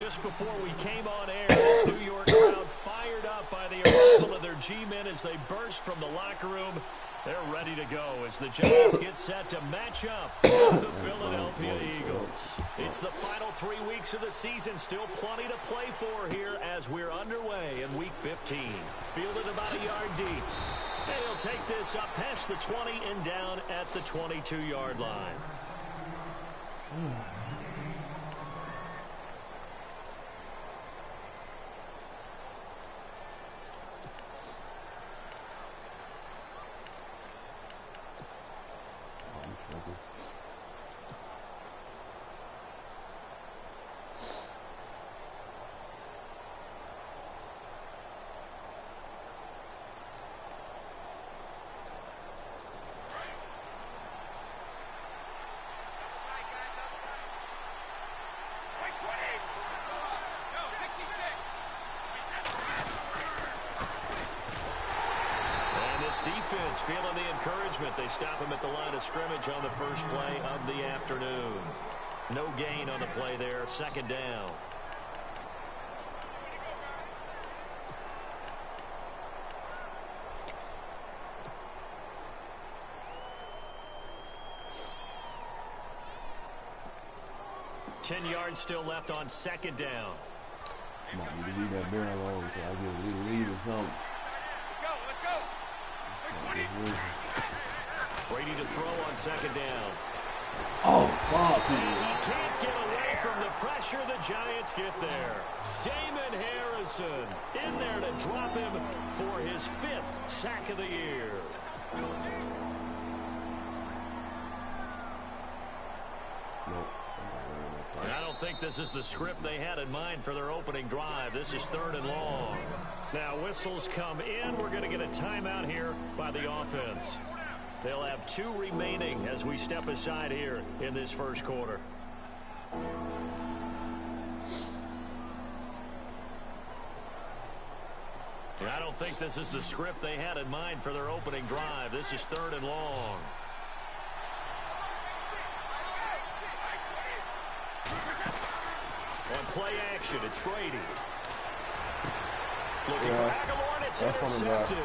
just before we came on air, this New York crowd fired up by the arrival of their G-men as they burst from the locker room. They're ready to go as the Giants get set to match up with the Philadelphia Eagles. It's the final 3 weeks of the season. Still plenty to play for here as we're underway in Week 15. Fielded about a yard deep. And he'll take this up past the 20 and down at the 22-yard line. Defense feeling the encouragement. They stop him at the line of scrimmage on the first play of the afternoon. No gain on the play there. Second down. Ten yards still left on second down. Might need to leave that barrel on so I get a little lead or something. Brady to throw on second down. Oh, fuck. He can't get away from the pressure. The Giants get there. Damon Harrison in there to drop him for his 5th sack of the year. And I don't think this is the script they had in mind for their opening drive. This is 3rd and long. Now whistles come in. We're going to get a timeout here by the offense. They'll have 2 remaining as we step aside here in this first quarter. And I don't think this is the script they had in mind for their opening drive. This is 3rd and long. On play action, it's Brady. Looking for Aguilar, and it's intercepted.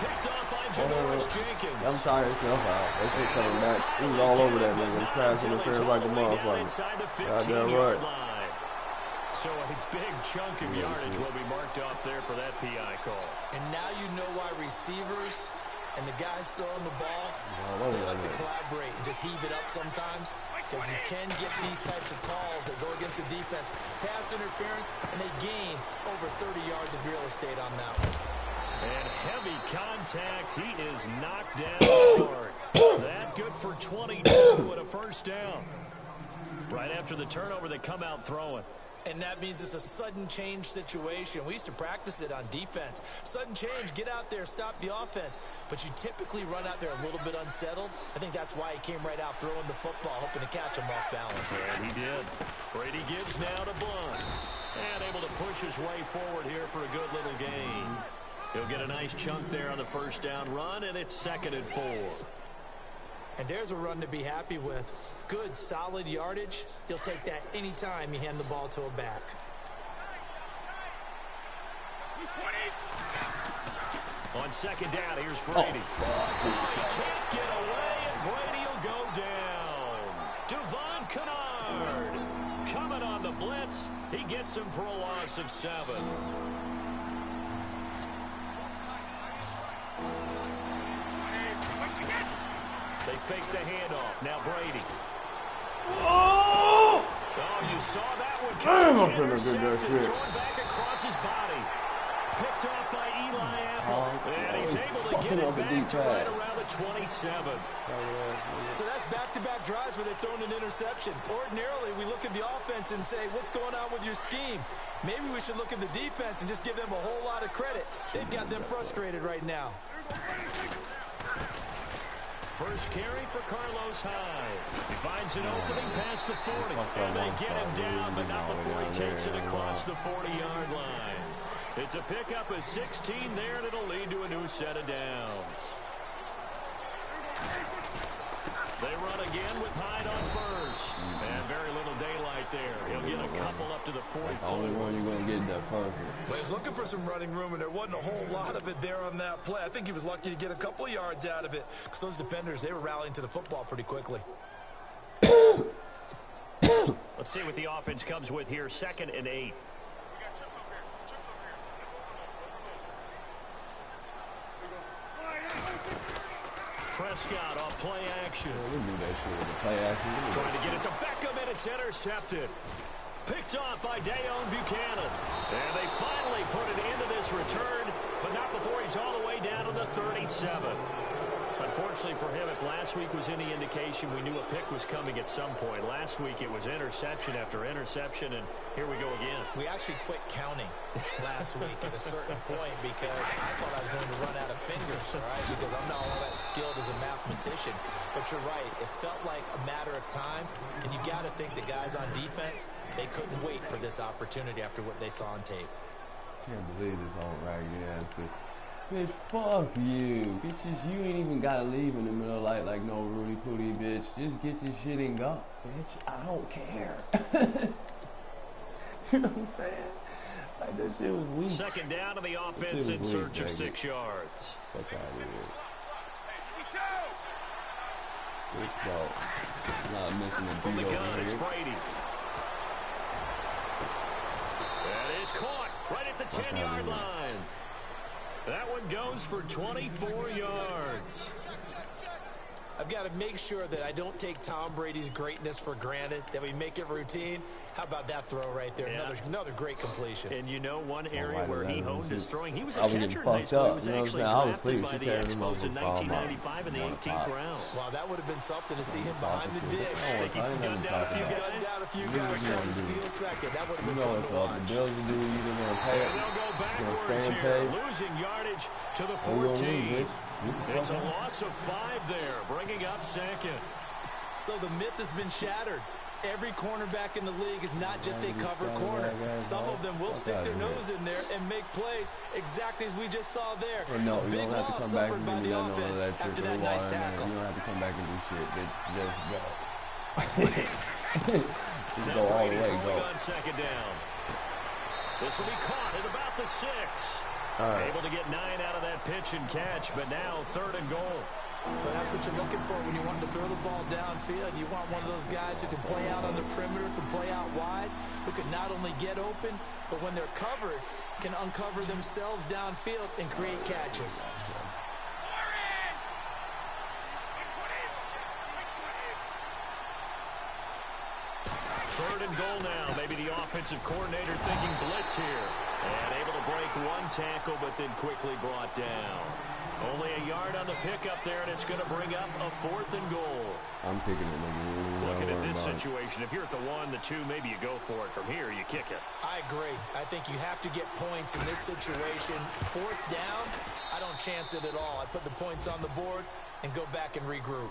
Picked off by Janoris Jenkins. I'm tired himself out. That shit coming back. He was all over that nigga. Crashing the fair like a motherfucker. Goddamn right. So a big chunk of yardage will be marked off there for that PI call. And now you know why receivers and the guys throwing the ball, they like to collaborate and just heave it up sometimes, because you can get these types of calls that go against the defense. Pass interference, and they gain over 30 yards of real estate on that one. And heavy contact. He is knocked down hard. That good for 22 and a first down. Right after the turnover, they come out throwing. And that means it's a sudden change situation. We used to practice it on defense. Sudden change, get out there, stop the offense. But you typically run out there a little bit unsettled. I think that's why he came right out throwing the football, hoping to catch him off balance. And he did. Brady gives now to Blunt. And able to push his way forward here for a good little gain. He'll get a nice chunk there on the first down run, and it's 2nd and 4. And there's a run to be happy with. Good, solid yardage. He'll take that any time you hand the ball to a back. On second down, here's Brady. He can't get away, and Brady will go down. Devon Kennard coming on the blitz. He gets him for a loss of 7. They fake the handoff. Now Brady. Oh! Oh, you saw that one. Damn, I'm gonna do that shit. Thrown back across his body. Picked off by Eli Apple. And he's able to get it back to right around the 27. So that's back-to-back drives where they've thrown an interception. Ordinarily, we look at the offense and say, what's going on with your scheme? Maybe we should look at the defense and just give them a whole lot of credit. They've got them frustrated right now. First carry for Carlos Hyde. He finds an opening past the 40. And they get him down, but not before he takes it across the 40-yard line. It's a pickup of 16 there, and it'll lead to a new set of downs. They run again with Hyde on first. And very little daylight there. He'll get a couple up to the 44. The only one you're going to get that perfect. Well, he's looking for some running room, and there wasn't a whole lot of it there on that play. I think he was lucky to get a couple of yards out of it because those defenders, they were rallying to the football pretty quickly. Let's see what the offense comes with here. 2nd and 8. Prescott off play action. Yeah, we knew that shit with the play action. Trying to get it to Beckham, and it's intercepted. Picked off by Dayon Buchanan. And they finally put it into this return, but not before he's all the way down to the 37. Unfortunately for him, if last week was any indication, we knew a pick was coming at some point. Last week it was interception after interception, and here we go again. We actually quit counting last week at a certain point because I thought I was going to run out of fingers, all right, because I'm not all that skilled as a mathematician. But you're right. It felt like a matter of time, and you got to think the guys on defense, they couldn't wait for this opportunity after what they saw on tape. Can't believe this whole raggedy ass bitch. Bitch, fuck you. Bitches, you ain't even gotta leave in the middle of the light like no Rudy Pooty, bitch. Just get your shit and go, bitch. I don't care. You know what I'm saying? Like, that shit was weak. 2nd down to the offense in search of 6 yards. Fuck out of here. Let's go. Not missing a From the beat gun, over it's here. Brady. That is caught right at the 10-yard line. That one goes for 24 yards. I've got to make sure that I don't take Tom Brady's greatness for granted, that we make it routine. How about that throw right there? Yeah. Another great completion. And you know one area where he honed his throwing. He was a I was catcher getting in high school. He was fucked up, actually you know what I'm saying? I was drafted asleep. by She the carried him Expos in over from 1995 in the 18th round. Wow, that would have been something to see him behind the Think dish. Think he gunned down a few guys? Gunned down a few guys, trying to steal second. That would have You been know fun what's to up. The watch. Bills will do you didn't want to pay And it. they'll go backwards stay in here, pay. losing yardage to the What you gonna do, 14. bitch? You can It's a fuck up. loss of 5 there, bringing up 2nd. So the myth has been shattered. Every cornerback in the league is not just a cover corner. Some of them will stick their nose in there and make plays exactly as we just saw there. Or no, you Big don't have to loss come back suffered and by give me the none of offense that shit. after Put that the nice water in there. tackle. You don't have to come back and do shit, bitch. Just go. Just Now go all the Brady's way, rolling go. on 2nd down. This will be caught at about the 6. All right. Able to get 9 out of that pitch and catch, but now 3rd and goal. But that's what you're looking for when you want to throw the ball downfield. You want one of those guys who can play out on the perimeter, can play out wide, who can not only get open, but when they're covered, can uncover themselves downfield and create catches. Third and goal now. Maybe the offensive coordinator thinking blitz here. And able to break one tackle, but then quickly brought down. Only a yard on the pickup there, and it's going to bring up a 4th and goal. I'm kicking it, nigga. Looking at this situation, if you're at the 1, the 2, maybe you go for it. From here, you kick it. I agree. I think you have to get points in this situation. 4th down, I don't chance it at all. I put the points on the board and go back and regroup.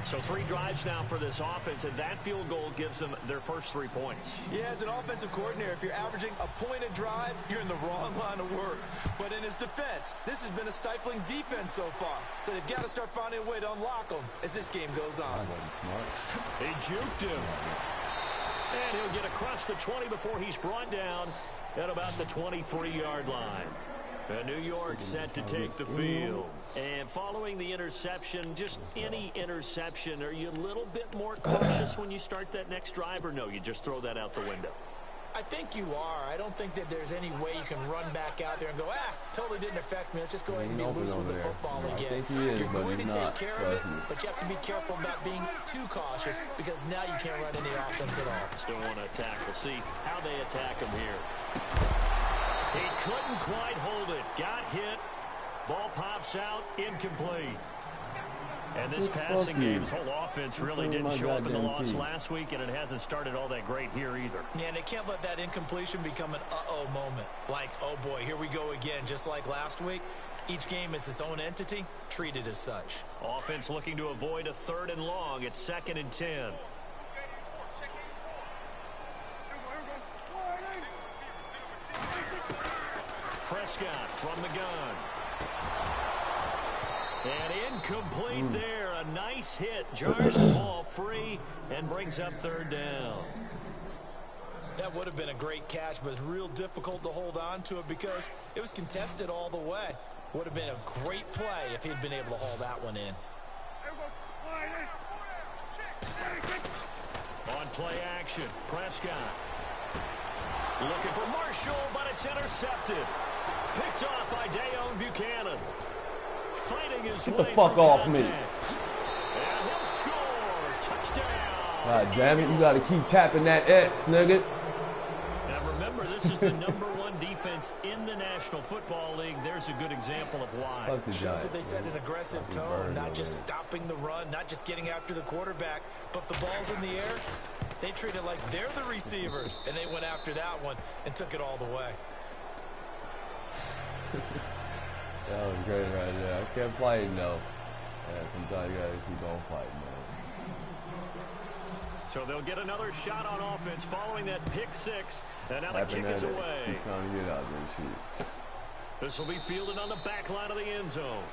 So 3 drives now for this offense, and that field goal gives them their first 3 points. Yeah, as an offensive coordinator, if you're averaging a point a drive, you're in the wrong line of work. But in his defense, this has been a stifling defense so far. So they've got to start finding a way to unlock them as this game goes on. He juked him. And he'll get across the 20 before he's brought down at about the 23-yard line. And New York set to take the field. And following the interception, just any interception, are you a little bit more cautious when you start that next drive, or no, you just throw that out the window? I think you are. I don't think that there's any way you can run back out there and go, totally didn't affect me. Let's just go ahead and be loose with the football again. You're going to take care of it, but you have to be careful about being too cautious because now you can't run any offense at all. Still want to attack. We'll see how they attack him here. He couldn't quite hold it. Got hit. Ball pops out. Incomplete. And this passing game, his whole offense really didn't show up in the loss last week, and it hasn't started all that great here either. Yeah, and they can't let that incompletion become an uh-oh moment. Like, oh boy, here we go again, just like last week. Each game is its own entity, treated as such. Offense looking to avoid a 3rd and long. It's 2nd and 10. Prescott from the gun. And incomplete there. A a nice hit, jars the ball free, and brings up third down. That would have been a great catch, but it's real difficult to hold on to it because it was contested all the way. Would have been a great play if he'd been able to haul that one in. On play action, Prescott. Looking for Marshall, but it's intercepted. Picked off by Dayon Buchanan. Fighting his way. Get the fuck off me. And he'll score. Touchdown. God damn it, you gotta keep tapping that X, nigga. Now remember, this is the #1 defense in the National Football League. There's a good example of why. Fuck the Shows Giants, that they set man. an aggressive tone, not just stopping the run, not just getting after the quarterback, but the ball's in the air. They treat it like they're the receivers, and they went after that one and took it all the way. That was great right there. I kept fighting though. Yeah, sometimes you gotta keep on fighting, man. So they'll get another shot on offense following that pick six. And now the kick is away. Keep trying to get out there, shoot. This will be fielded on the back line of the end zone.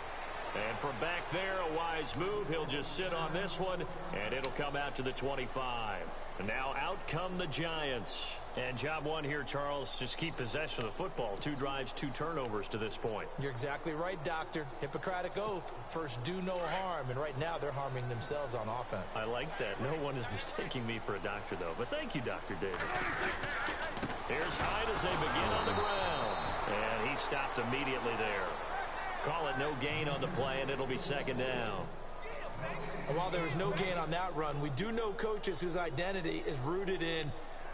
And from back there, a wise move. He'll just sit on this one, and it'll come out to the 25. And now out come the Giants. And job one here, Charles, just keep possession of the football. 2 drives, 2 turnovers to this point. You're exactly right, Doctor. Hippocratic oath. First, do no harm. And right now, they're harming themselves on offense. I like that. No one is mistaking me for a doctor, though. But thank you, Dr. Davis. Here's Hyde as they begin on the ground. And he stopped immediately there. Call it no gain on the play, and it'll be second down. And while there was no gain on that run, we do know coaches whose identity is rooted in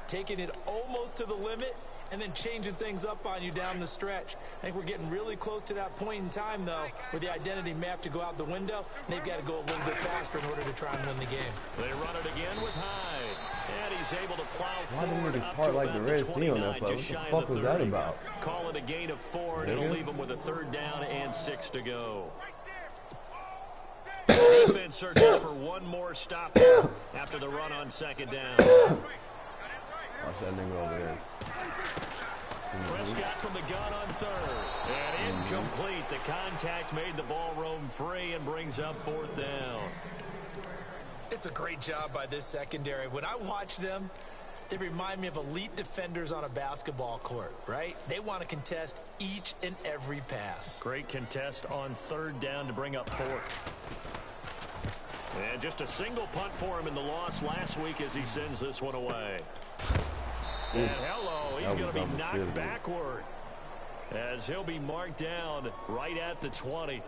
taking it almost to the limit and then changing things up on you down the stretch. I think we're getting really close to that point in time, though, where the identity may have to go out the window, and they've got to go a little bit faster in order to try and win the game. They run it again with Hyde. And he's able to plow Why didn't forward they up part to like about the the Red Sea on that 29, play? just What the shy fuck of the was that 30. about? Call it a gain of 4, and it'll leave him with a third down and 6 to go. The defense searches for one more stop after the run on second down. Watch that nigga over there. Prescott from the gun on third. And incomplete. The contact made the ball roam free and brings up fourth down. It's a great job by this secondary. When I watch them, they remind me of elite defenders on a basketball court, right? They want to contest each and every pass. Great contest on third down to bring up fourth. And just a single punt for him in the loss last week as he sends this one away. And hello, he's going to be knocked backward as he'll be marked down right at the 20.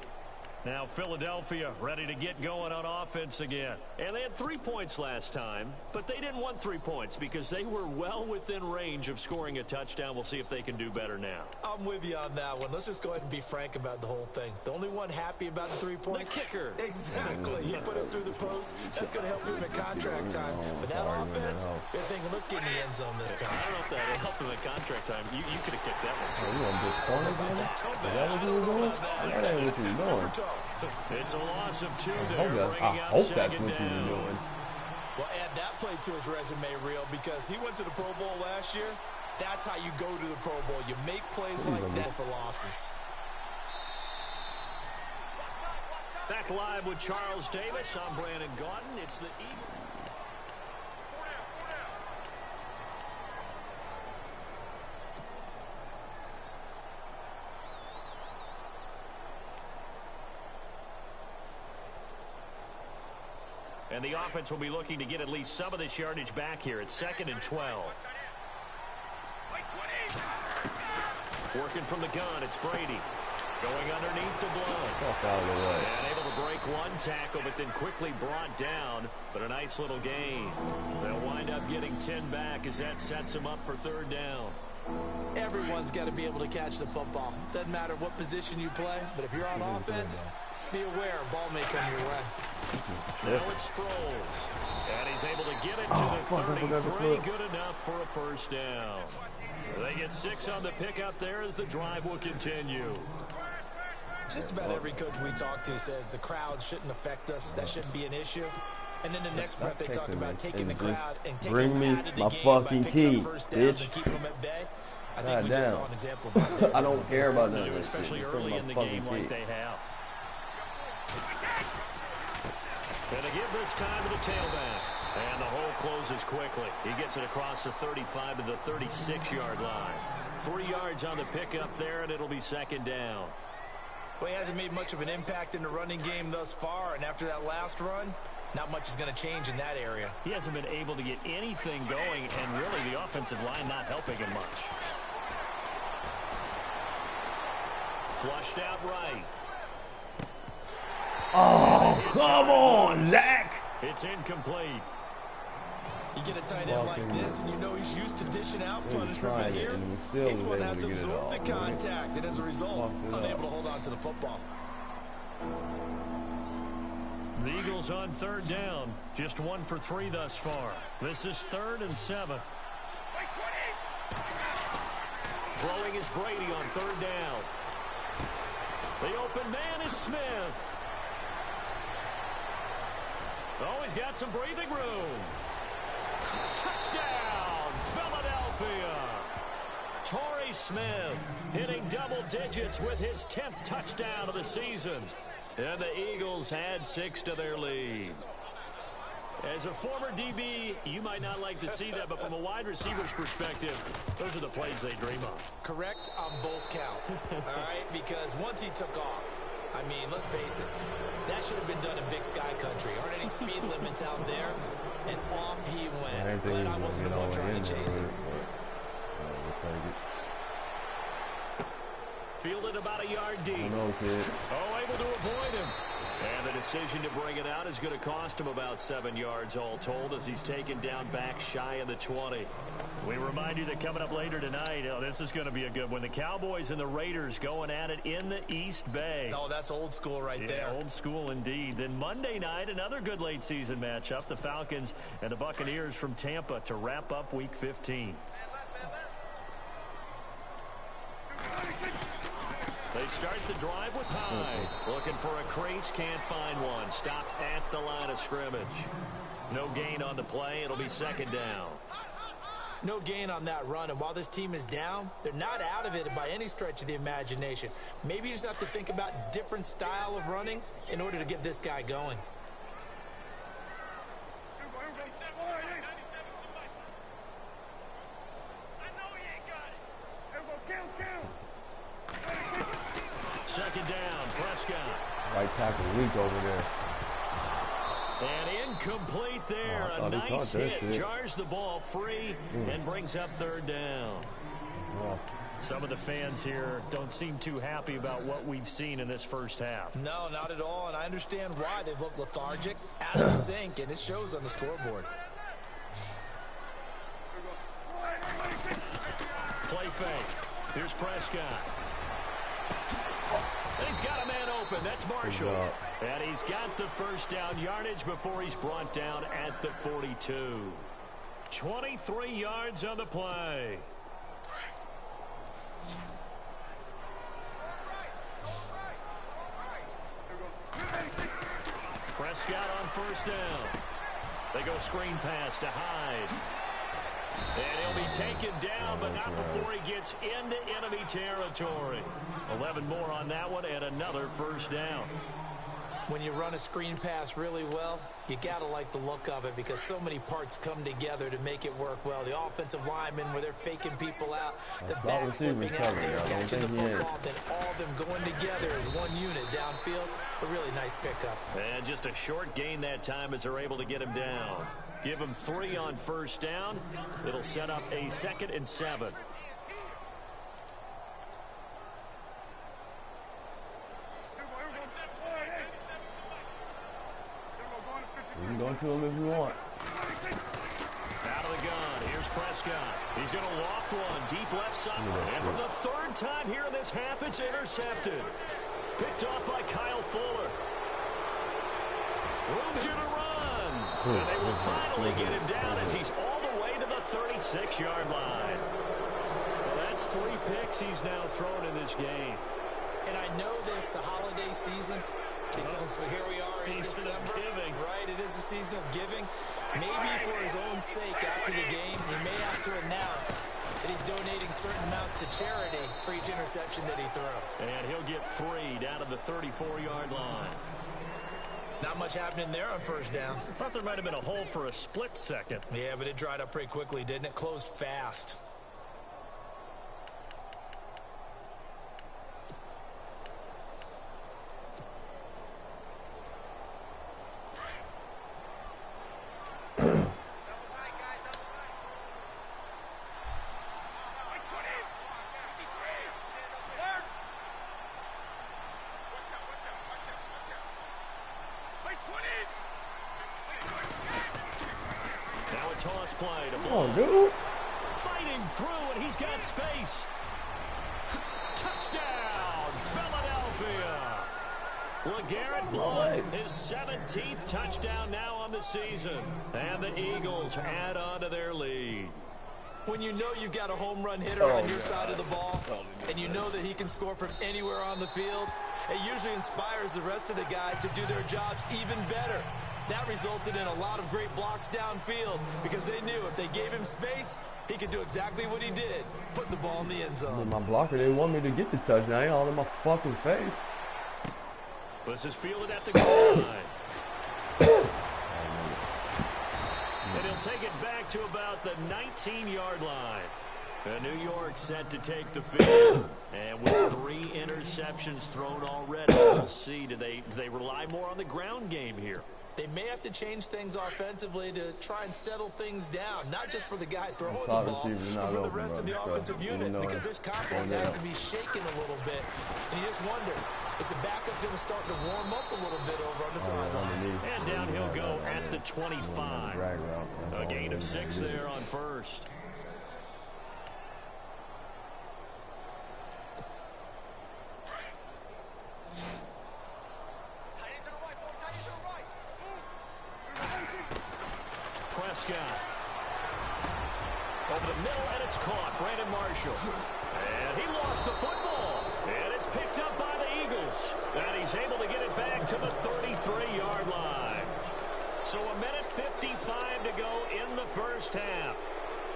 Now Philadelphia ready to get going on offense again. And they had 3 points last time, but they didn't want 3 points because they were well within range of scoring a touchdown. We'll see if they can do better now. I'm with you on that one. Let's just go ahead and be frank about the whole thing. The only one happy about the 3 points? The kicker. Exactly. He put it through the post. That's going to help him in contract time. But that offense, they're thinking, let's get in the end zone this time. I don't know if that helped him in contract time. You could have kicked that one. Oh, you want to get corner, baby? Is that what you were doing? That ain't what you were doing. It's a loss of 2 there, I bringing hope out that's what second you were down. doing. Well, add that play to his resume reel because he went to the Pro Bowl last year. That's how you go to the Pro Bowl. You make plays like that for losses. Back live with Charles Davis. I'm Brandon Gaudin. It's the Eagles. And the offense will be looking to get at least some of this yardage back here. It's 2nd and 12. Working from the gun, it's Brady. Going underneath to Blount. Fuck out of the way. And able to break one tackle, but then quickly brought down. But a nice little gain. They'll wind up getting 10 back as that sets them up for third down. Everyone's got to be able to catch the football. Doesn't matter what position you play, but if you're on offense, be aware, ball may come your way. Now it's Sproles. And he's able to get it to the 33. Good enough for a first down. They get 6 on the pickup there as the drive will continue. Just about every coach we talk to says the crowd shouldn't affect us. That shouldn't be an issue. And then the next breath they talk about taking the crowd and taking them out of the game by picking up first downs and keeping them at bay. I think we just saw an example of that. I don't care about that. Especially early in the game like they have. And they give this time to the tailback. And the hole closes quickly. He gets it across the 35 to the 36-yard line. 3 yards on the pickup there, and it'll be second down. Well, he hasn't made much of an impact in the running game thus far, and after that last run, not much is going to change in that area. He hasn't been able to get anything going, and really the offensive line not helping him much. Flushed out right. Oh, come on, Zach. It's incomplete. You get a tight end like this, and you know he's used to dishing out punishment, but here, he's going to have to absorb the contact, and as a result, unable to hold on to the football. The Eagles on third down. Just 1 for 3 thus far. This is 3rd and 7. Throwing is Brady on third down. The open man is Smith. Oh, he's got some breathing room. Touchdown, Philadelphia. Torrey Smith hitting double digits with his 10th touchdown of the season. And the Eagles add 6 to their lead. As a former DB, you might not like to see that, but from a wide receiver's perspective, those are the plays they dream of. Correct on both counts, all right? Because once he took off, I mean, let's face it, that should have been done in Big Sky Country. Aren't any speed limits out there? And off he went. But I wasn't the one trying to chase it. Fielded about a yard deep. Oh, able to avoid him. And the decision to bring it out is going to cost him about 7 yards all told as he's taken down back shy of the 20. We remind you that coming up later tonight, this is going to be a good one. The Cowboys and the Raiders going at it in the East Bay. Oh, that's old school right there. Old school indeed. Then Monday night, another good late season matchup. The Falcons and the Buccaneers from Tampa to wrap up Week 15. They start the drive with Hyde. Looking for a crease, can't find one. Stopped at the line of scrimmage. No gain on the play. It'll be second down. No gain on that run, and while this team is down, they're not out of it by any stretch of the imagination. Maybe you just have to think about different style of running in order to get this guy going. Second down, Prescott. Right tackle weak over there. And incomplete there. A nice hit. Jars the ball free and brings up third down. Some of the fans here don't seem too happy about what we've seen in this first half. No, not at all. And I understand why. They've looked lethargic, out of sync, and it shows on the scoreboard. Play fake. Here's Prescott. He's got a man open. That's Marshall. And he's got the first down yardage before he's brought down at the 42. 23 yards on the play. Prescott on first down. They go screen pass to Hyde. And he'll be taken down, but not before he gets into enemy territory. 11 more on that one, and another first down. When you run a screen pass really well, you got to like the look of it because so many parts come together to make it work well. The offensive linemen, where they're faking people out, the back slipping out there, catching the football, then all of them going together as one unit downfield. A really nice pickup. And just a short gain that time as they're able to get him down. Give him 3 on first down. It'll set up a 2nd and 7. You can go to him if you want. Out of the gun. Here's Prescott. He's going to loft one deep left side. And for the 3rd time here in this half, it's intercepted. Picked off by Kyle Fuller. Room's going to run. And they will finally get him down as he's all the way to the 36-yard line. Well, that's 3 picks he's now thrown in this game. And I know this, the holiday season, because here we are in December, right? It is the season of giving. Maybe for his own sake after the game, he may have to announce that he's donating certain amounts to charity for each interception that he throws. And he'll get 3 down to the 34-yard line. Not much happening there on first down. I thought there might have been a hole for a split second. Yeah, but it dried up pretty quickly, didn't it? Closed fast. Toss play to Blunt. Dude. Fighting through, and he's got space. Touchdown, Philadelphia. LeGarrette Blunt, his 17th touchdown now on the season. And the Eagles add on to their lead. When you know you've got a home run hitter on your side of the ball, and you know that he can score from anywhere on the field, it usually inspires the rest of the guys to do their jobs even better. That resulted in a lot of great blocks downfield because they knew if they gave him space, he could do exactly what he did, put the ball in the end zone. My blocker didn't want me to get the touchdown. He all in my fucking face. This is fielded at the goal line. And he'll take it back to about the 19-yard line. And New York set to take the field. And with 3 interceptions thrown already, we'll see, do they rely more on the ground game here? They may have to change things offensively to try and settle things down, not just for the guy throwing the ball, but for the rest of the offensive unit, because their confidence has to be shaken a little bit. And you just wonder, is the backup going to start to warm up a little bit over on the sideline? And down he'll go at the 25. A gain of 6 there on first. Over the middle, and it's caught. Brandon Marshall. And he lost the football. And it's picked up by the Eagles. And he's able to get it back to the 33-yard line. So 1:55 to go in the first half.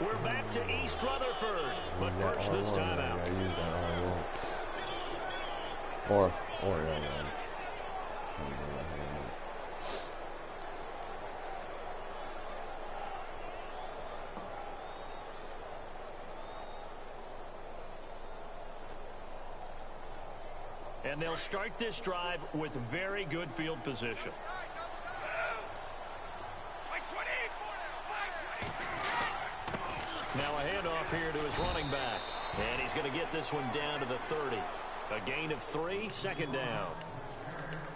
We're back to East Rutherford. But first, this time out. And they'll start this drive with very good field position. Now a handoff here to his running back. And he's going to get this one down to the 30. A gain of 3, second down.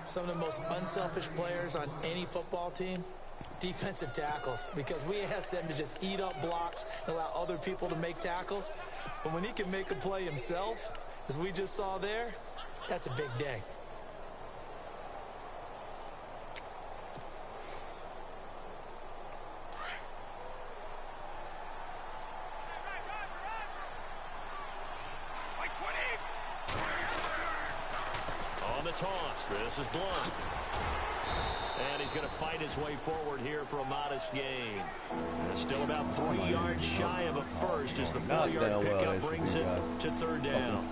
Some of the most unselfish players on any football team, defensive tackles, because we ask them to just eat up blocks and allow other people to make tackles. But when he can make a play himself, as we just saw there, that's a big day. On the toss, this is Blunt. And he's going to fight his way forward here for a modest gain. Still about 3 yards shy of a first as the 4-yard pickup brings it to third down.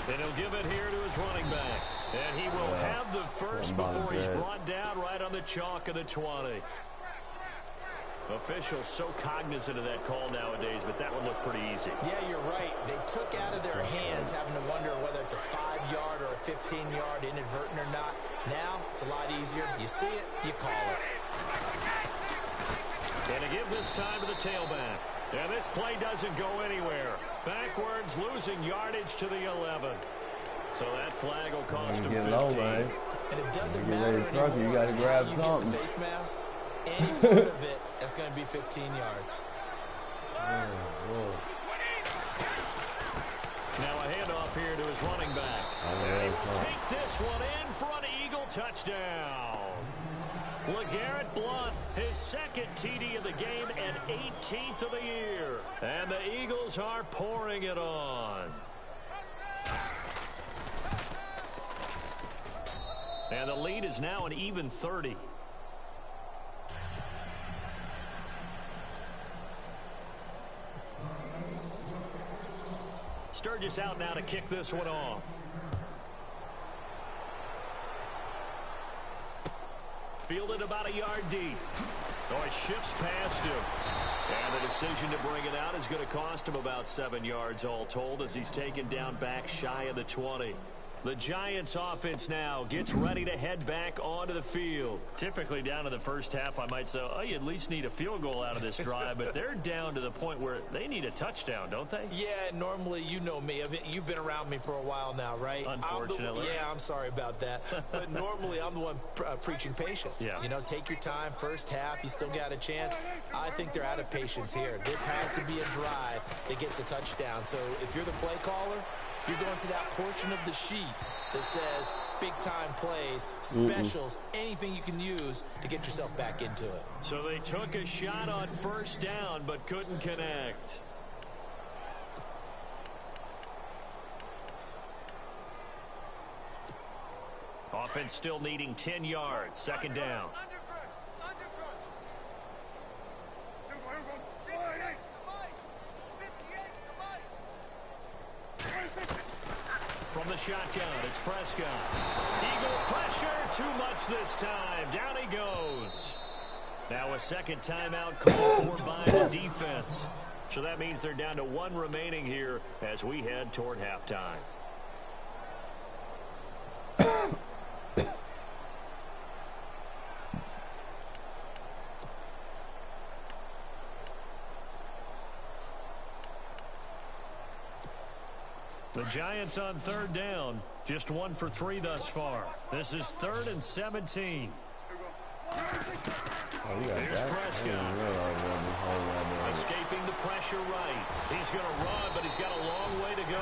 And he'll give it here to his running back. And he will have the first before he's brought down right on the chalk of the 20. Officials so cognizant of that call nowadays, but that one looked pretty easy. Yeah, you're right. They took out of their hands having to wonder whether it's a 5-yard or a 15-yard inadvertent or not. Now, it's a lot easier. You see it, you call it. And to give this time to the tailback. And this play doesn't go anywhere. Backwards, losing yardage to the 11. So that flag will cost him 15. Low, man. And it doesn't matter anymore. You got to grab something. Get the face mask. Any part of it, that's going to be 15 yards. Now a handoff here to his running back. And he'll take this one in for an Eagle touchdown. LeGarrette Blunt, his second TD of the game and 18th of the year. And the Eagles are pouring it on. And the lead is now an even 30. Sturgis out now to kick this one off. Fielded about a yard deep. Oh, it shifts past him. And the decision to bring it out is going to cost him about 7 yards all told as he's taken down back shy of the 20. The Giants offense now gets ready to head back onto the field. Typically down to the first half, I might say, oh, you at least need a field goal out of this drive, but they're down to the point where they need a touchdown, don't they? Yeah, normally, you know me. I mean, you've been around me for a while now, right? Unfortunately. I'm sorry about that. But normally, I'm the one preaching patience. Yeah. You know, take your time, first half, you still got a chance. I think they're out of patience here. This has to be a drive that gets a touchdown. So if you're the play caller, you're going to that portion of the sheet that says big-time plays, specials, anything you can use to get yourself back into it. So they took a shot on first down but couldn't connect. Offense still needing 10 yards. Second down. From the shotgun, it's Prescott. Eagle pressure, too much this time. Down he goes. Now a second timeout called for by the defense. So that means they're down to 1 remaining here as we head toward halftime. The Giants on third down, just 1 for 3 thus far. This is 3rd and 17. Here's Prescott. Escaping the pressure right. He's going to run, but he's got a long way to go.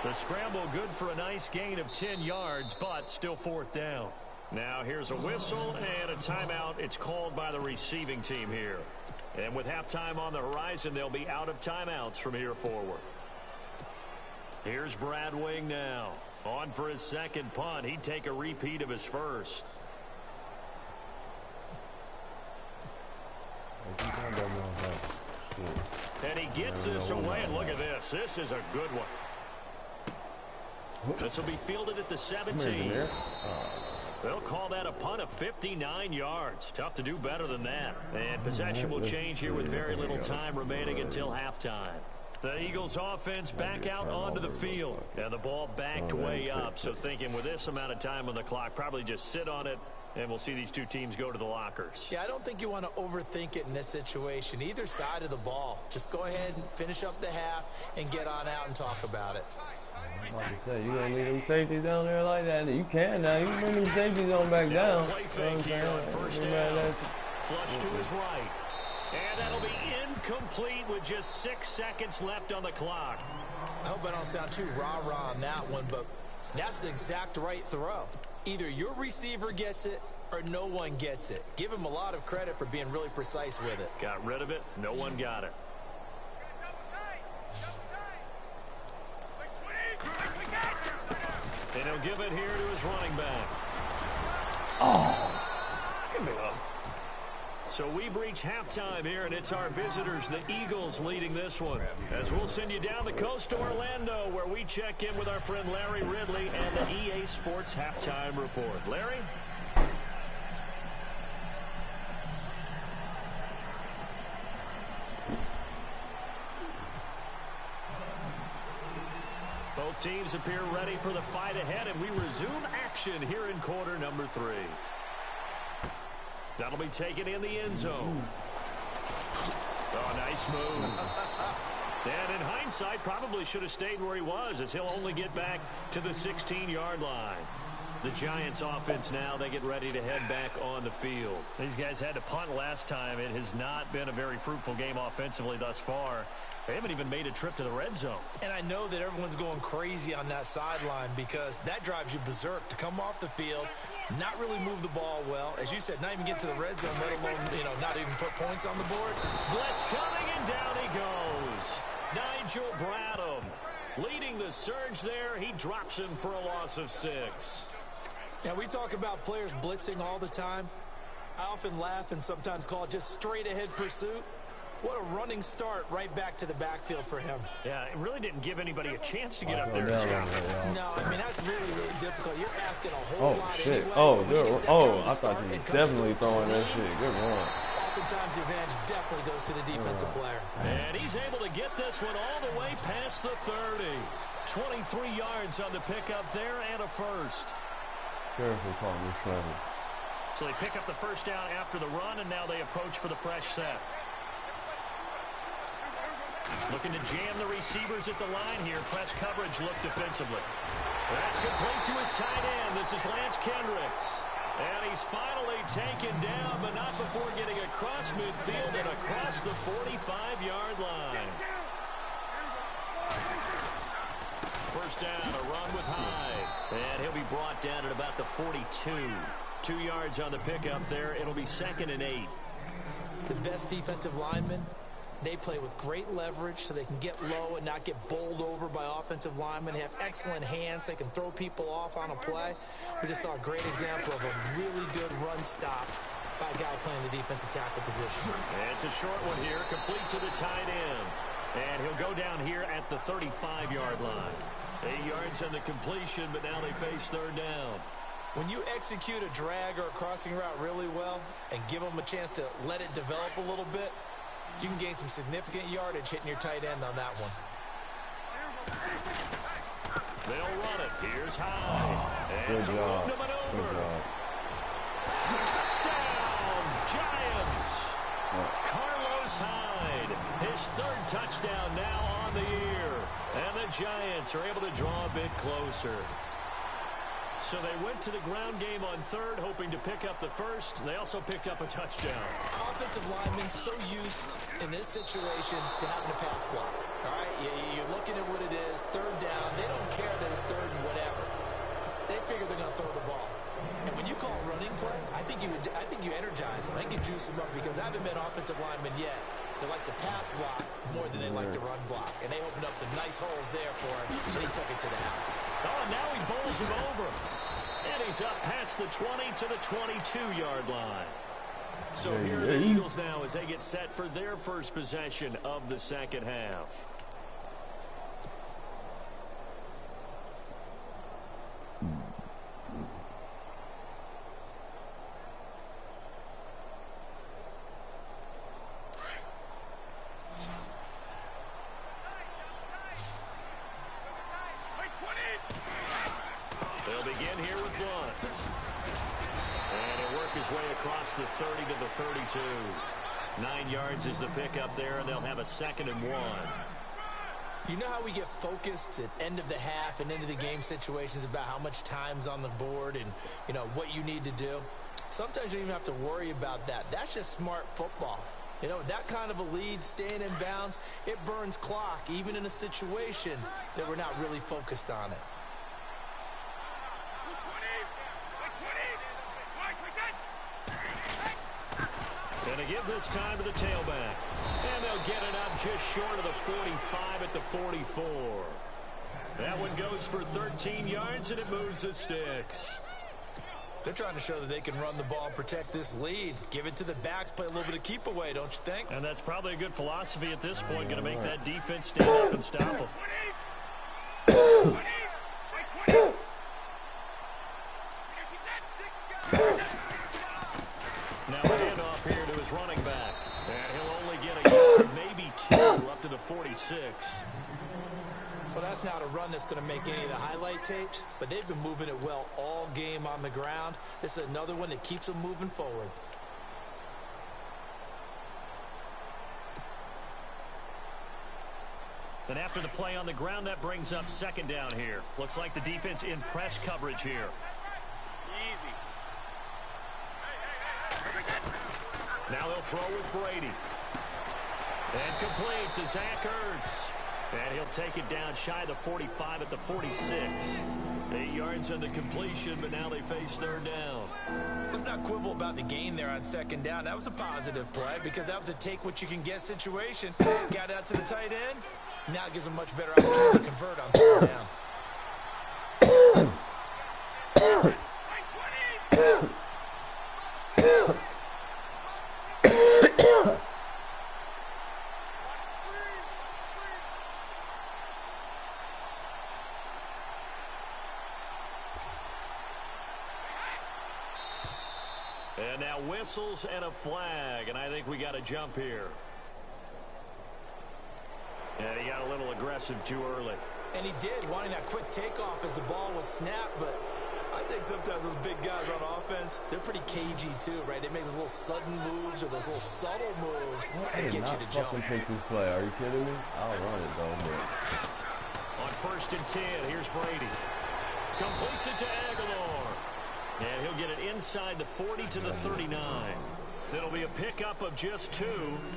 The scramble good for a nice gain of 10 yards, but still 4th down. Now here's a whistle and a timeout. It's called by the receiving team here. And with halftime on the horizon, they'll be out of timeouts from here forward. Here's Brad Wing now. On for his second punt. He'd take a repeat of his first. And he gets this away, and look at this. This is a good one. This will be fielded at the 17. They'll call that a punt of 59 yards. Tough to do better than that. And possession will change here with very little time remaining until halftime. The Eagles offense back out onto the field. And the ball backed way up. So thinking with this amount of time on the clock, probably just sit on it, and we'll see these two teams go to the lockers. Yeah, I don't think you want to overthink it in this situation. Either side of the ball. Just go ahead and finish up the half and get on out and talk about it. Like I said, you gonna leave them safeties down there like that? You can now. You can bring them safeties on back down. Play fake here on first down. Flush to his right. And that'll be incomplete with just 6 seconds left on the clock. I hope I don't sound too rah-rah on that one, but that's the exact right throw. Either your receiver gets it or no one gets it. Give him a lot of credit for being really precise with it. Got rid of it. No one got it. And he'll give it here to his running back. Oh. So we've reached halftime here, and it's our visitors, the Eagles, leading this one. As we'll send you down the coast to Orlando, where we check in with our friend Larry Ridley and the EA Sports Halftime Report. Larry? Both teams appear ready for the fight ahead, and we resume action here in quarter number 3. That'll be taken in the end zone. Oh, nice move. And in hindsight, probably should have stayed where he was, as he'll only get back to the 16-yard line. The Giants offense now, they get ready to head back on the field. These guys had to punt last time. It has not been a very fruitful game offensively thus far. They haven't even made a trip to the red zone. And I know that everyone's going crazy on that sideline because that drives you berserk to come off the field, not really move the ball well. As you said, not even get to the red zone, let alone, not even put points on the board. Blitz coming, and down he goes. Nigel Bradham leading the surge there. He drops him for a loss of 6. Yeah, we talk about players blitzing all the time. I often laugh and sometimes call it just straight ahead pursuit. What a running start right back to the backfield for him. Yeah, it really didn't give anybody a chance to get up there and stop it. No, I mean, that's really, really difficult. You're asking a whole lot shit. anyway. Oh, good. Oh, I thought you were definitely throwing that shit. Good one. Oftentimes the advantage definitely goes to the defensive player. And he's able to get this one all the way past the 30. 23 yards on the pickup there and a first. Careful, calling this clever. So they pick up the first down after the run, and now they approach for the fresh set. Looking to jam the receivers at the line here. Press coverage look defensively. That's complete to his tight end. This is Lance Kendricks. And he's finally taken down, but not before getting across midfield and across the 45-yard line. First down, a run with Hyde. And he'll be brought down at about the 42. 2 yards on the pickup there. It'll be 2nd and 8. The best defensive linemen, they play with great leverage so they can get low and not get bowled over by offensive linemen. They have excellent hands. They can throw people off on a play. We just saw a great example of a really good run stop by a guy playing the defensive tackle position. And it's a short one here, complete to the tight end. And he'll go down here at the 35-yard line. 8 yards on the completion, but now they face third down. When you execute a drag or a crossing route really well and give them a chance to let it develop a little bit, you can gain some significant yardage hitting your tight end on that one. They'll run it. Here's Hyde. Good job. Good job. Touchdown, Giants. Carlos Hyde, his 3rd touchdown now on the year. And the Giants are able to draw a bit closer. So they went to the ground game on 3rd, hoping to pick up the first. They also picked up a touchdown. Offensive linemen so used in this situation to having a pass block. All right, you're looking at what it is, 3rd down. They don't care that it's 3rd and whatever. They figure they're going to throw the ball. And when you call running play, I think you energize them. I think you juice them up because I haven't met offensive linemen yet that likes to pass block more than they like to run block. And they opened up some nice holes there for him, and he took it to the house. Oh, and now he bowls him over. And he's up past the 20 to the 22-yard line. So here are the Eagles now as they get set for their first possession of the second half. They'll begin here with Blunt. And he'll work his way across the 30 to the 32. 9 yards is the pickup there, and they'll have a 2nd and 1. You know how we get focused at end of the half and into the game situations about how much time's on the board and, you know, what you need to do? Sometimes you don't even have to worry about that. That's just smart football. You know, that kind of a lead, staying in bounds, it burns clock, even in a situation that we're not really focused on it. And they give this time to the tailback. And they'll get it up just short of the 45 at the 44. That one goes for 13 yards, and it moves the sticks. They're trying to show that they can run the ball and protect this lead. Give it to the backs, play a little bit of keep away, don't you think? And that's probably a good philosophy at this point, going to make that defense stand up and stop them. Now a handoff here to his running back. And he'll only get a yard, maybe 2, up to the 46. Well, that's not a run that's going to make any of the highlight tapes, but they've been moving it well all game on the ground. This is another one that keeps them moving forward. Then after the play on the ground, that brings up 2nd down here. Looks like the defense in press coverage here. Now they'll throw with Brady. And complete to Zach Ertz. And he'll take it down shy of the 45 at the 46. 8 yards on the completion, but now they face 3rd down. Let's not quibble about the gain there on 2nd down. That was a positive play because that was a take-what-you-can-get situation. Got out to the tight end. Now it gives them much better opportunity to convert on 3rd down. whistles and a flag, and I think we got a jump here. And he got a little aggressive too early. And he did, wanting that quick takeoff as the ball was snapped, but I think sometimes those big guys on offense, they're pretty cagey too, right? They make those little sudden moves or those little subtle moves that get you to jump. Take this play. Are you kidding me? I'll run it though, but... On 1st and 10, here's Brady. Completes it to Aguilar. And he'll get it inside the 40 to the 39. It'll be a pickup of just 2,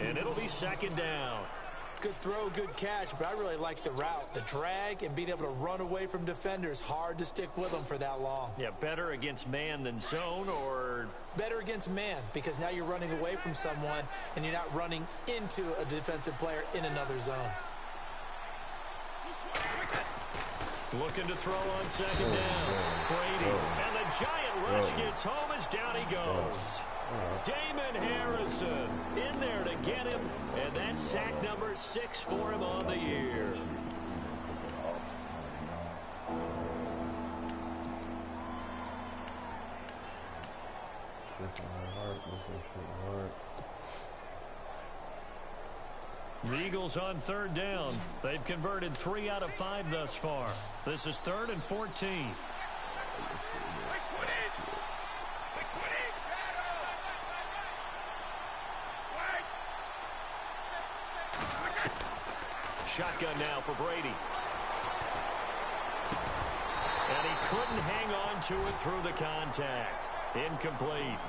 and it'll be 2nd down. Good throw, good catch, but I really like the route. The drag and being able to run away from defenders, hard to stick with them for that long. Yeah, better against man than zone, or... Better against man, because now you're running away from someone, and you're not running into a defensive player in another zone. Looking to throw on 2nd down. Brady, and the giant rush gets home as down he goes. Damon Harrison in there to get him, and that's sack number 6 for him on the year. The Eagles on 3rd down. They've converted 3 out of 5 thus far. This is 3rd and 14. Shotgun now for Brady. And he couldn't hang on to it through the contact. Incomplete.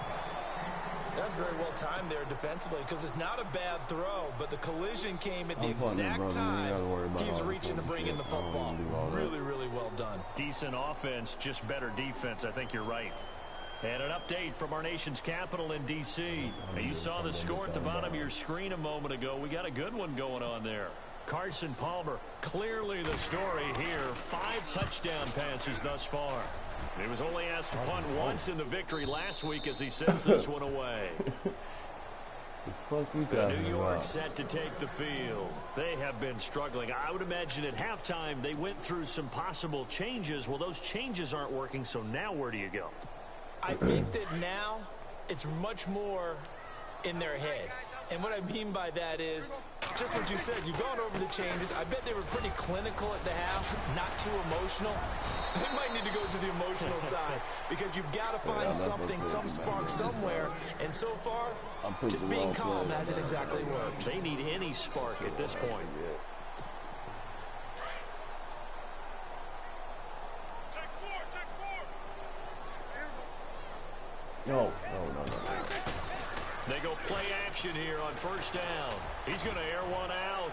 That's very well timed there defensively, because it's not a bad throw, but the collision came at the exact time he was reaching to bring in the football. Really, really well done. Decent offense, just better defense. I think you're right. And an update from our nation's capital in D.C. You saw the score at the bottom of your screen a moment ago. We got a good one going on there. Carson Palmer, clearly the story here. 5 touchdown passes thus far. He was only asked to punt once in the victory last week as he sends this one away. New York set to take the field. They have been struggling. I would imagine at halftime they went through some possible changes. Well, those changes aren't working, so now where do you go? I think that now it's much more in their head. And what I mean by that is just what you said. You've gone over the changes. I bet they were pretty clinical at the half, not too emotional. They might need to go to the emotional side because you've got to find something, some spark somewhere. And so far, just being calm hasn't exactly worked. They need any spark at this point. No. They go play action here on 1st down. He's going to air one out.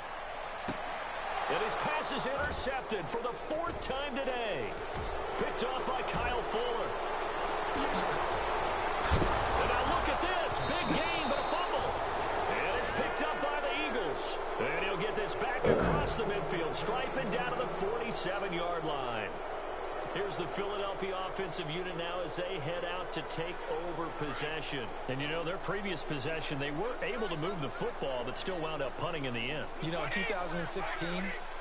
And his pass is intercepted for the 4th time today. Picked off by Kyle Fuller. And now look at this. Big gain, but a fumble. And it's picked up by the Eagles. And he'll get this back across the midfield, striping down to the 47-yard line. Here's the Philadelphia offensive unit now as they head out to take over possession. And, you know, their previous possession, they were able to move the football, but still wound up punting in the end. You know, in 2016,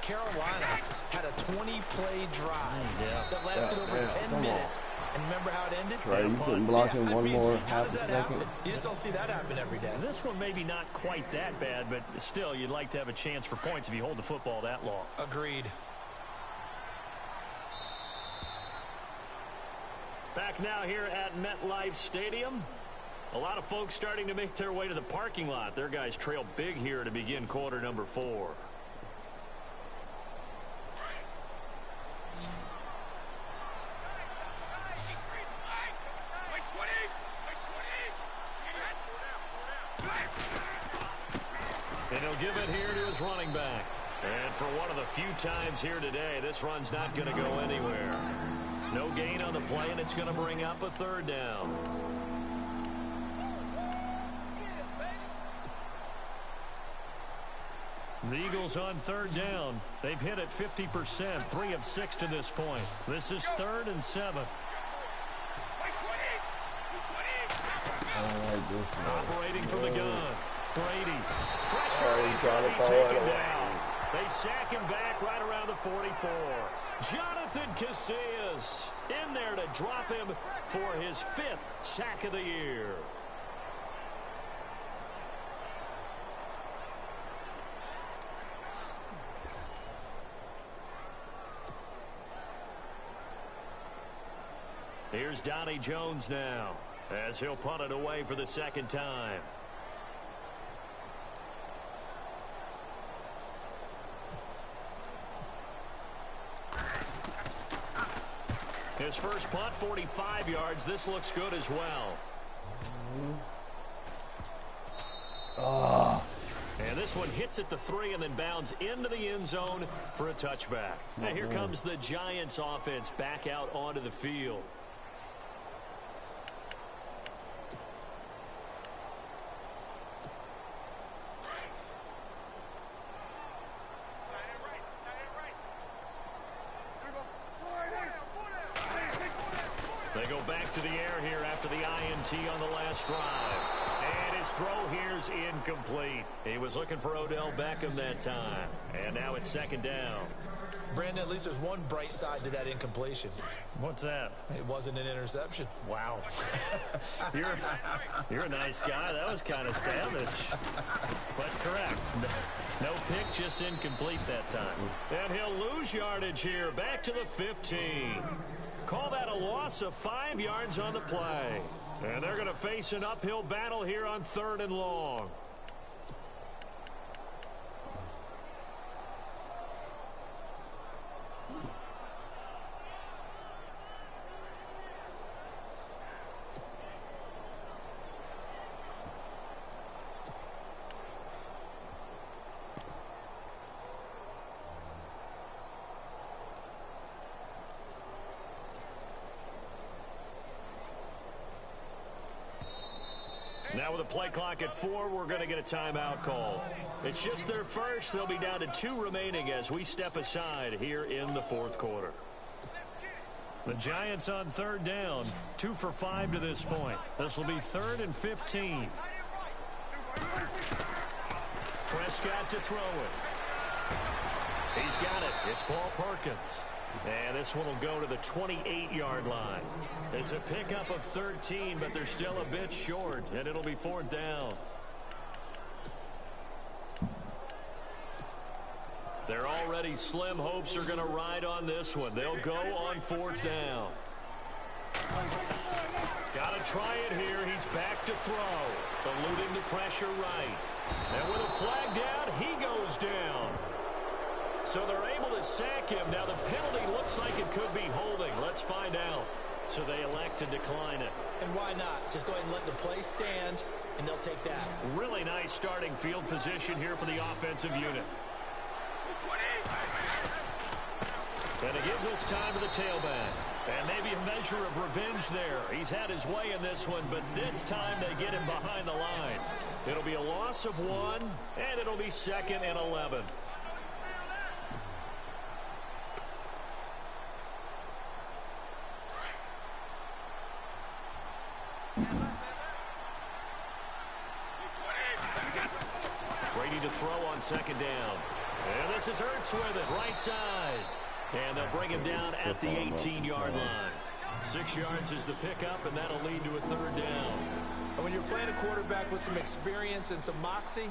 Carolina had a 20-play drive that lasted over 10 minutes. And remember how it ended? Right, you couldn't block him one more half a second. Happen? You just don't see that happen every day. And this one maybe not quite that bad, but still, you'd like to have a chance for points if you hold the football that long. Agreed. Back now here at MetLife Stadium. A lot of folks starting to make their way to the parking lot. Their guys trail big here to begin quarter number 4. And he'll give it here to his running back. And for one of the few times here today, this run's not going to go anywhere. No gain on the play, and it's going to bring up a 3rd down. The Eagles on 3rd down. They've hit it 50%, 3 of 6 to this point. This is 3rd and 7. Operating from the gun. Brady. Pressure. He's going to be taken down. They sack him back right around the 44. Jonathan Casillas in there to drop him for his 5th sack of the year. Here's Donnie Jones now, as he'll punt it away for the second time. His first punt, 45 yards. This looks good as well. And this one hits at the 3 and then bounds into the end zone for a touchback. Now here comes the Giants offense back out onto the field. They go back to the air here after the INT on the last drive. And his throw here's incomplete. He was looking for Odell Beckham that time. And now it's second down. Brandon, at least there's one bright side to that incompletion. What's that? It wasn't an interception. Wow. You're a nice guy. That was kind of savage. But correct. No pick, just incomplete that time. And he'll lose yardage here. Back to the 15. Call that a loss of 5 yards on the play. And they're going to face an uphill battle here on 3rd and long. Now with a play clock at 4, we're going to get a timeout call. It's just their first. They'll be down to 2 remaining as we step aside here in the 4th quarter. The Giants on 3rd down, 2 for 5 to this point. This will be 3rd and 15. Prescott to throw it. He's got it. It's Paul Perkins. And this one will go to the 28-yard line. It's a pickup of 13, but they're still a bit short, and it'll be 4th down. Their already slim hopes are going to ride on this one. They'll go on 4th down. Got to try it here. He's back to throw. Eluding the pressure right. And with a flag down, he goes down. So they're able to sack him. Now the penalty looks like it could be holding. Let's find out. So they elect to decline it. And why not? Just go ahead and let the play stand, and they'll take that. Really nice starting field position here for the offensive unit. And to give this time to the tailback. And maybe a measure of revenge there. He's had his way in this one, but this time they get him behind the line. It'll be a loss of 1, and it'll be 2nd and 11. Brady to throw on 2nd down. And this is Ertz with it, right side. And they'll bring him down at the 18-yard line. 6 yards is the pickup, and that'll lead to a 3rd down. And when you're playing a quarterback with some experience and some moxie,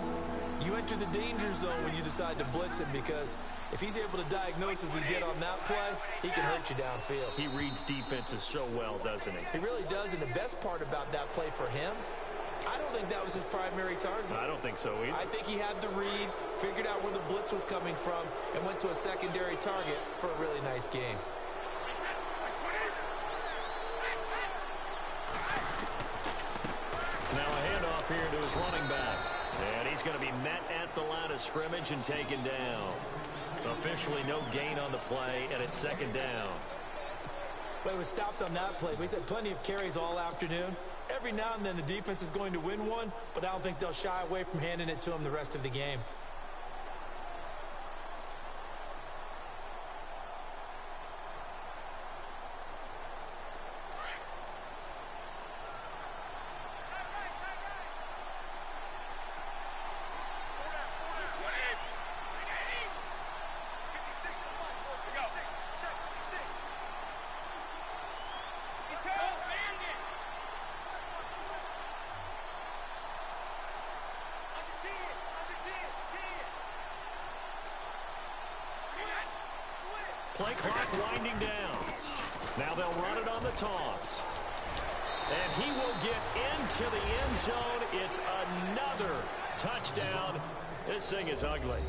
you enter the danger zone when you decide to blitz him, because if he's able to diagnose as he did on that play, he can hurt you downfield. He reads defenses so well, doesn't he? He really does, and the best part about that play for him, I don't think that was his primary target. I don't think so either. I think he had the read, figured out where the blitz was coming from, and went to a secondary target for a really nice game. Now a handoff here to his running back. And he's going to be met at the line of scrimmage and taken down. Officially no gain on the play, and it's 2nd down. But it was stopped on that play. He's had plenty of carries all afternoon. Every now and then the defense is going to win one, but I don't think they'll shy away from handing it to him the rest of the game. Play clock winding down. Now they'll run it on the toss. And he will get into the end zone. It's another touchdown. This thing is ugly.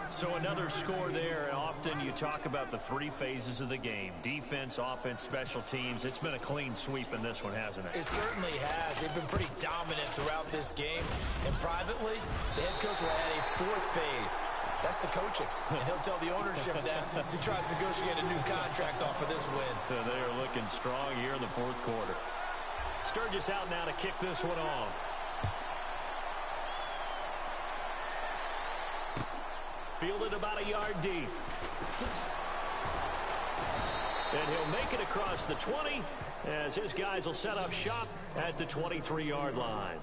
So another score there. Often you talk about the three phases of the game. Defense, offense, special teams. It's been a clean sweep in this one, hasn't it? It certainly has. They've been pretty dominant throughout this game. And privately, the head coach will add a fourth phase. That's the coaching. And he'll tell the ownership that as he tries to negotiate a new contract off of this win. They are looking strong here in the fourth quarter. Sturgis out now to kick this one off. Fielded about a yard deep. And he'll make it across the 20 as his guys will set up shop at the 23-yard line.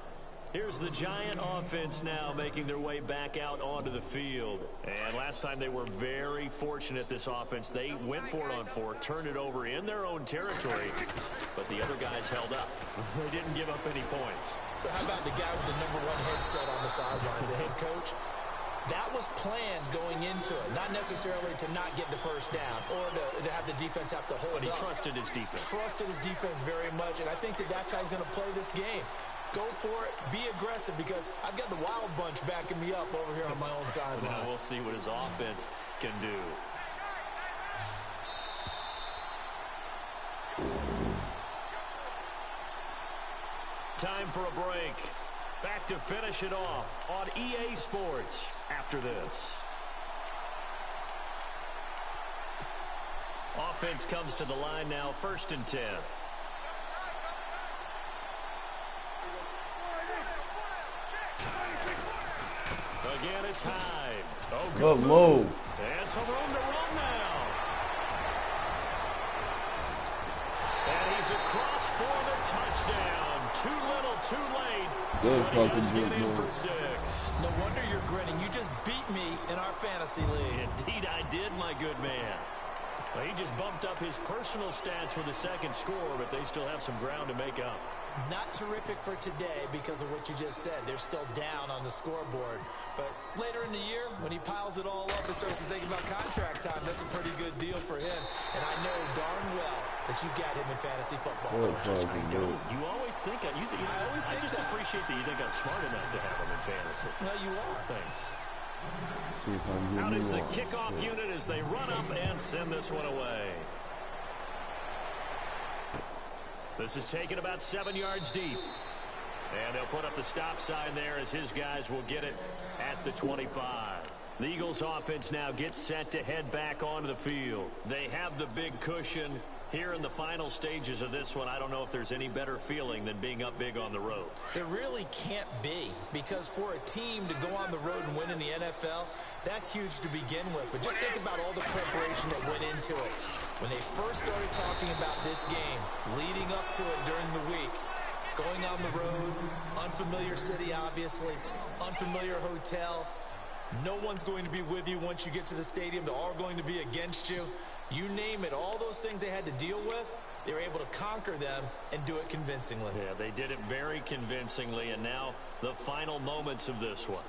Here's the Giant offense now making their way back out onto the field. And last time they were very fortunate, this offense. They went for it on 4, turned it over in their own territory, but the other guys held up. They didn't give up any points. So how about the guy with the #1 headset on the sidelines, the head coach? That was planned going into it, not necessarily to not get the first down or to have the defense have to hold up. But he trusted his defense. Trusted his defense very much, and I think that's how he's going to play this game. Go for it, be aggressive, because I've got the wild bunch backing me up over here on my own sideline. Now we'll see what his offense can do. Time for a break. Back to finish it off on EA Sports after this. Offense comes to the line now, 1st and 10. Again, it's Hyde. Oh, good move. And some room to run now. And he's across for the touchdown. Too little, too late. Good fucking good move. For 6. No wonder you're grinning. You just beat me in our fantasy league. Indeed, I did, my good man. Well, he just bumped up his personal stats with the second score, but they still have some ground to make up. Not terrific for today because of what you just said. They're still down on the scoreboard. But later in the year, when he piles it all up and starts to think about contract time, that's a pretty good deal for him. And I know darn well that you got him in fantasy football. You always think, I just appreciate that you think I'm smart enough to have him in fantasy. Well, you are. Thanks. Out is the kickoff unit as they run up and send this one away. This is taken about 7 yards deep. And they'll put up the stop sign there as his guys will get it at the 25. The Eagles offense now gets set to head back onto the field. They have the big cushion here in the final stages of this one. I don't know if there's any better feeling than being up big on the road. There really can't be, because for a team to go on the road and win in the NFL, that's huge to begin with. But just think about all the preparation that went into it. When they first started talking about this game, leading up to it during the week, going on the road, unfamiliar city, obviously, unfamiliar hotel. No one's going to be with you once you get to the stadium. They're all going to be against you. You name it, all those things they had to deal with, they were able to conquer them and do it convincingly. Yeah, they did it very convincingly, and now the final moments of this one.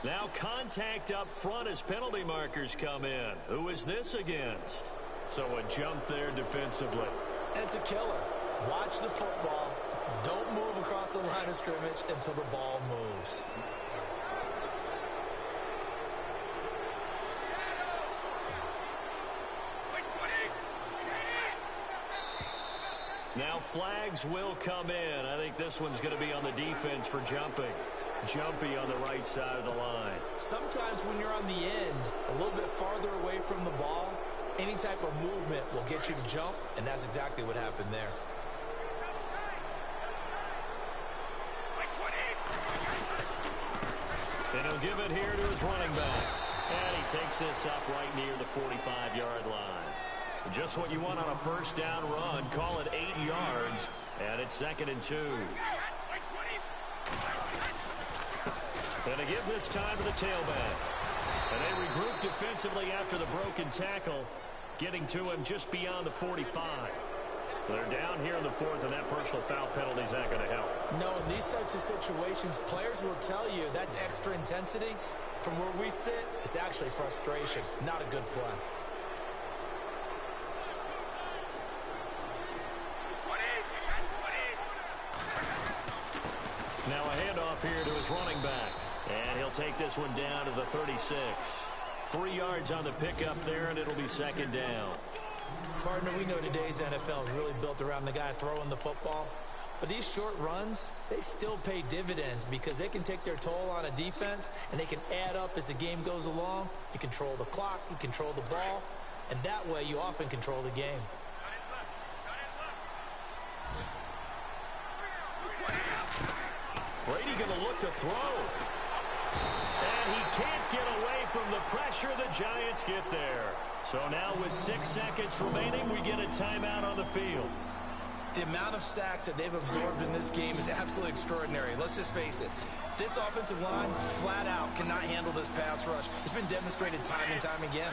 Now contact up front as penalty markers come in. Who is this against? So a jump there defensively. And it's a killer. Watch the football. Don't move across the line of scrimmage until the ball moves. Now flags will come in. I think this one's going to be on the defense for jumping. Jumpy on the right side of the line. Sometimes when you're on the end, a little bit farther away from the ball, any type of movement will get you to jump, and that's exactly what happened there. And he'll give it here to his running back. And he takes this up right near the 45-yard line. Just what you want on a first down run. Call it 8 yards, and it's 2nd and 2. And to give this time to the tailback. And they regroup defensively after the broken tackle. getting to him just beyond the 45. They're down here in the fourth, and that personal foul penalty is not going to help. No, in these types of situations, players will tell you that's extra intensity. From where we sit, it's actually frustration, not a good play. Now a handoff here to his running back. And he'll take this one down to the 36. 3 yards on the pickup there, and it'll be second down. Partner, we know today's NFL is really built around the guy throwing the football. But these short runs, they still pay dividends because they can take their toll on a defense, and they can add up as the game goes along. You control the clock, you control the ball, and that way you often control the game. Brady going to look to throw. And he can't get away from the pressure. The Giants get there. So now with 6 seconds remaining, we get a timeout on the field. The amount of sacks that they've absorbed in this game is absolutely extraordinary. Let's just face it. This offensive line, flat out, cannot handle this pass rush. It's been demonstrated time and time again.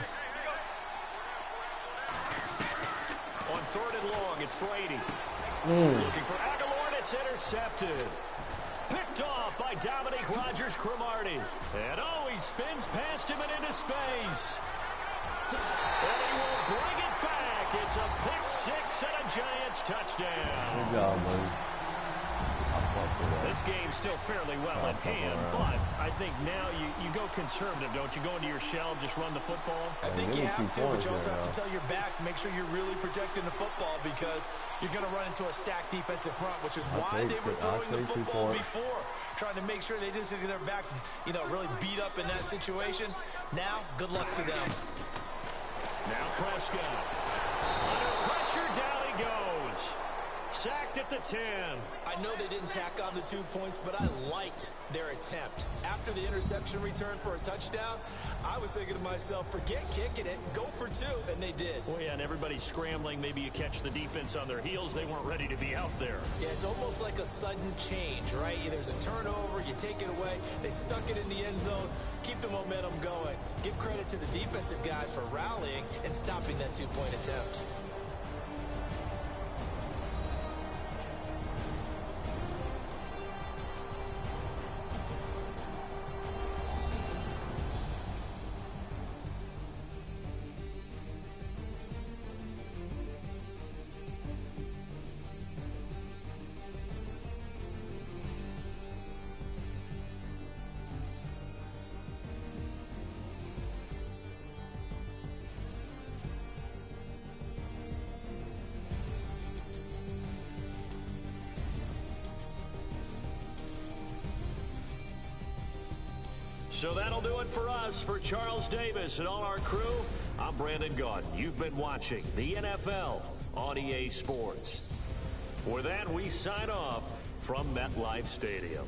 On 3rd and long, it's Brady. Looking for Aguilar, and it's intercepted. Picked off by Dominique Rodgers-Cromartie. And he spins past him and into space. And he will bring it back. It's a pick six and a Giants touchdown. Good job, buddy. This game's still fairly well in hand, but I think now you go conservative, don't you? Go into your shell, just run the football? I think you have to, but you also have to tell your backs, make sure you're really protecting the football because you're going to run into a stacked defensive front, which is why they were throwing the football before, trying to make sure they didn't get their backs, really beat up in that situation. Now, good luck to them. Now Prescott. Under pressure, down he goes. Sacked at the 10. I know they didn't tack on the 2 points, but I liked their attempt. After the interception return for a touchdown, I was thinking to myself, forget kicking it, go for 2, and they did. Well, yeah, and everybody's scrambling. Maybe you catch the defense on their heels. They weren't ready to be out there. Yeah, it's almost like a sudden change, right? There's a turnover, you take it away, they stuck it in the end zone, keep the momentum going. Give credit to the defensive guys for rallying and stopping that 2-point attempt. So that'll do it for us. For Charles Davis and all our crew, I'm Brandon Gaudin. You've been watching the NFL on EA Sports. With that, we sign off from MetLife Stadium.